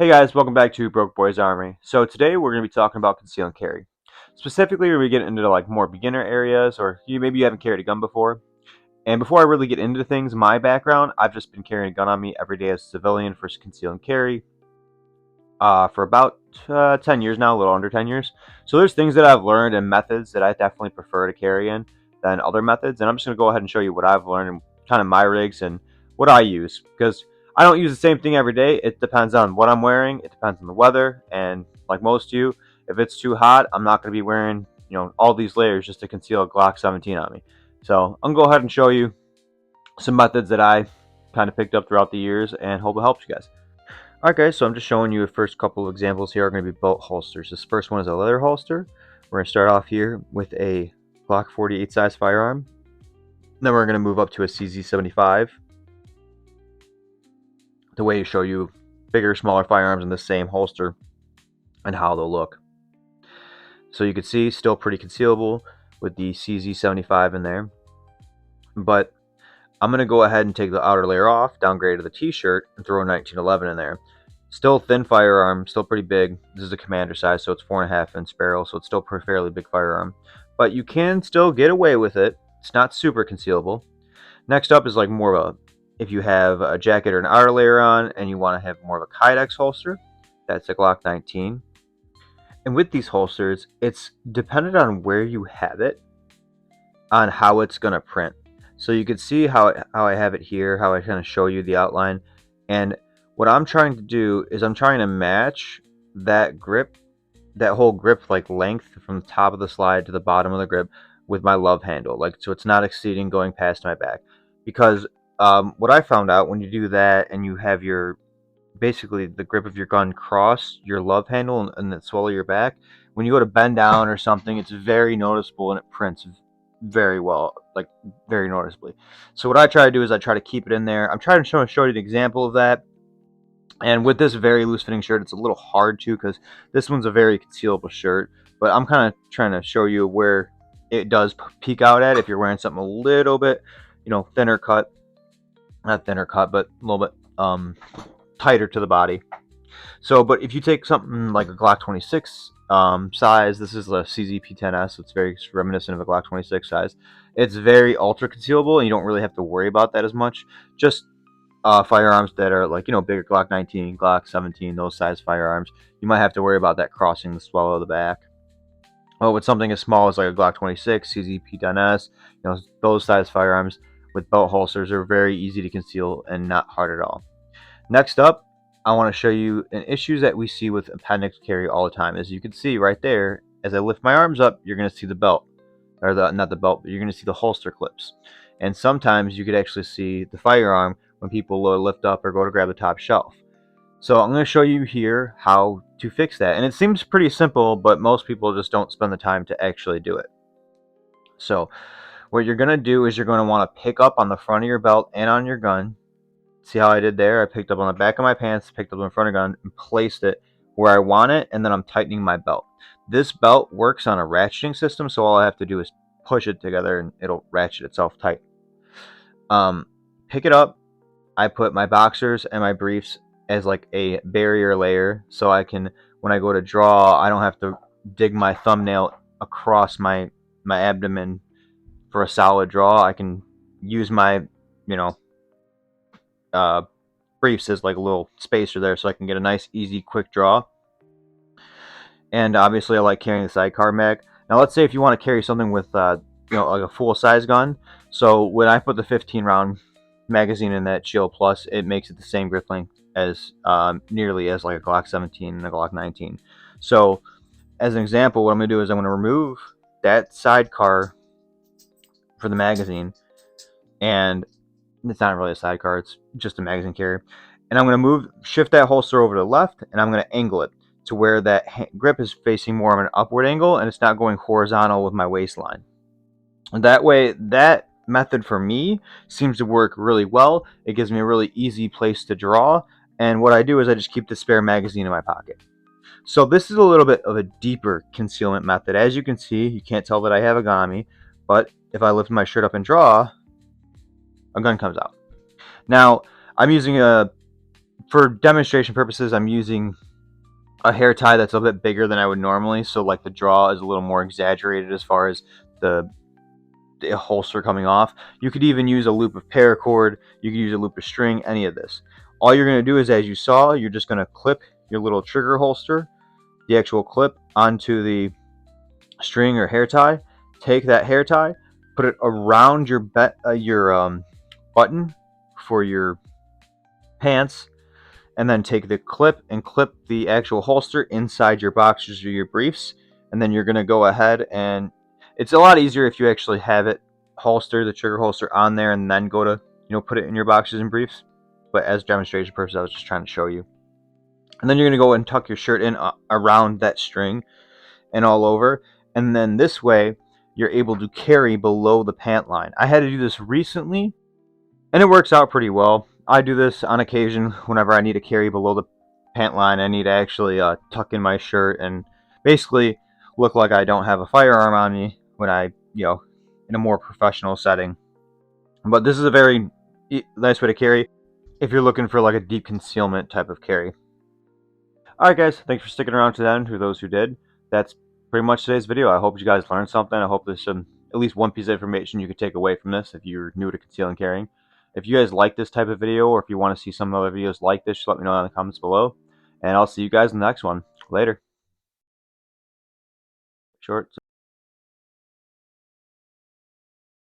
Hey guys, welcome back to Broke Boys Army. So today we're going to be talking about conceal and carry. Specifically, we're going to get into like more beginner areas, or maybe you haven't carried a gun before. And before I really get into things, my background, I've just been carrying a gun on me every day as a civilian for conceal and carry for about 10 years now, a little under 10 years. So there's things that I've learned and methods that I definitely prefer to carry in than other methods. And I'm just going to go ahead and show you what I've learned and kind of my rigs and what I use. Because I don't use the same thing every day. It depends on what I'm wearing. It depends on the weather. And like most of you, if it's too hot, I'm not going to be wearing, all these layers just to conceal a Glock 17 on me. So I'm going to go ahead and show you some methods that I kind of picked up throughout the years and hope it helps you guys. Alright guys, so I'm just showing you the first couple of examples here are going to be belt holsters. This first one is a leather holster. We're going to start off here with a Glock 48 size firearm. Then we're going to move up to a CZ75. The way to show you bigger, smaller firearms in the same holster and how they'll look. So you can see still pretty concealable with the CZ75 in there. But I'm going to go ahead and take the outer layer off, downgrade to the t-shirt, and throw a 1911 in there. Still thin firearm, still pretty big. This is a commander size, so it's 4.5 inch barrel, so it's still a fairly big firearm. But you can still get away with it. It's not super concealable. Next up is like more of a, if you have a jacket or an outer layer on and you want to have more of a Kydex holster, that's a Glock 19. And with these holsters, it's dependent on where you have it, on how it's going to print. So you can see how I have it here, how I kind of show you the outline. And what I'm trying to do is I'm trying to match that grip, that whole grip like length from the top of the slide to the bottom of the grip with my love handle. Like, so it's not exceeding going past my back. Because what I found out when you do that and you have your, basically the grip of your gun cross your love handle and then swallow your back, when you go to bend down or something, it's very noticeable and it prints very well, like very noticeably. So what I try to do is I try to keep it in there. I'm trying to show you an example of that. And with this very loose fitting shirt, it's a little hard to, because this one's a very concealable shirt. But I'm kind of trying to show you where it does peek out at if you're wearing something a little bit, thinner cut. Not thinner cut, but a little bit tighter to the body. So, but if you take something like a Glock 26 size, this is a CZP-10S, so it's very reminiscent of a Glock 26 size. It's very ultra concealable, and you don't really have to worry about that as much. Just firearms that are like, bigger, Glock 19, Glock 17, those size firearms, you might have to worry about that crossing the swallow of the back. Well, with something as small as like a Glock 26, CZP-10S, those size firearms with belt holsters are very easy to conceal and not hard at all. Next up, I want to show you an issue that we see with appendix carry all the time. As you can see right there, as I lift my arms up, you're going to see the belt, or not the belt, but you're going to see the holster clips. And sometimes you could actually see the firearm when people lift up or go to grab the top shelf. So I'm going to show you here how to fix that. And it seems pretty simple, but most people just don't spend the time to actually do it. So what you're going to do is you're going to want to pick up on the front of your belt and on your gun. See how I did there? I picked up on the back of my pants, picked up in front of the gun, and placed it where I want it, and then I'm tightening my belt. This belt works on a ratcheting system, so all I have to do is push it together and it'll ratchet itself tight. Pick it up. I put my boxers and my briefs as like a barrier layer, so I can, when I go to draw, I don't have to dig my thumbnail across my abdomen for a solid draw. I can use my, briefs as like a little spacer there, so I can get a nice, easy, quick draw. And obviously, I like carrying the sidecar mag. Now, let's say if you want to carry something with, like a full size gun. So when I put the 15 round magazine in that Shield Plus, it makes it the same grip length as nearly as like a Glock 17 and a Glock 19. So as an example, what I'm going to do is I'm going to remove that sidecar for the magazine, and it's not really a sidecar, it's just a magazine carrier. And I'm going to shift that holster over to the left, and I'm going to angle it to where that grip is facing more of an upward angle, and it's not going horizontal with my waistline. And that way, that method for me seems to work really well. It gives me a really easy place to draw, and what I do is I just keep the spare magazine in my pocket. So this is a little bit of a deeper concealment method. As you can see, you can't tell that I have a gun on me, but if I lift my shirt up and draw, a gun comes out. Now, I'm using a For demonstration purposes, I'm using a hair tie that's a little bit bigger than I would normally, so like the draw is a little more exaggerated as far as the holster coming off. You could even use a loop of paracord, you could use a loop of string, any of this. All you're going to do is, as you saw, you're just going to clip your little trigger holster, the actual clip, onto the string or hair tie. Take that hair tie, put it around your button for your pants, and then take the clip and clip the actual holster inside your boxers or your briefs. And then you're going to go ahead, and it's a lot easier if you actually have it holster, the trigger holster, on there, and then go to put it in your boxers and briefs. But as demonstration purposes, I was just trying to show you. And then you're going to go and tuck your shirt in around that string and all over, and then this way you're able to carry below the pant line. I had to do this recently, and it works out pretty well. I do this on occasion whenever I need to carry below the pant line. I need to actually tuck in my shirt and basically look like I don't have a firearm on me when I, in a more professional setting. But this is a very nice way to carry if you're looking for like a deep concealment type of carry. Alright guys, thanks for sticking around to the end, for those who did. That's pretty much today's video. I hope you guys learned something. I hope there's at least one piece of information you could take away from this if you're new to conceal and carrying. If you guys like this type of video, or if you want to see some other videos like this, just let me know in the comments below. And I'll see you guys in the next one. Later. Short.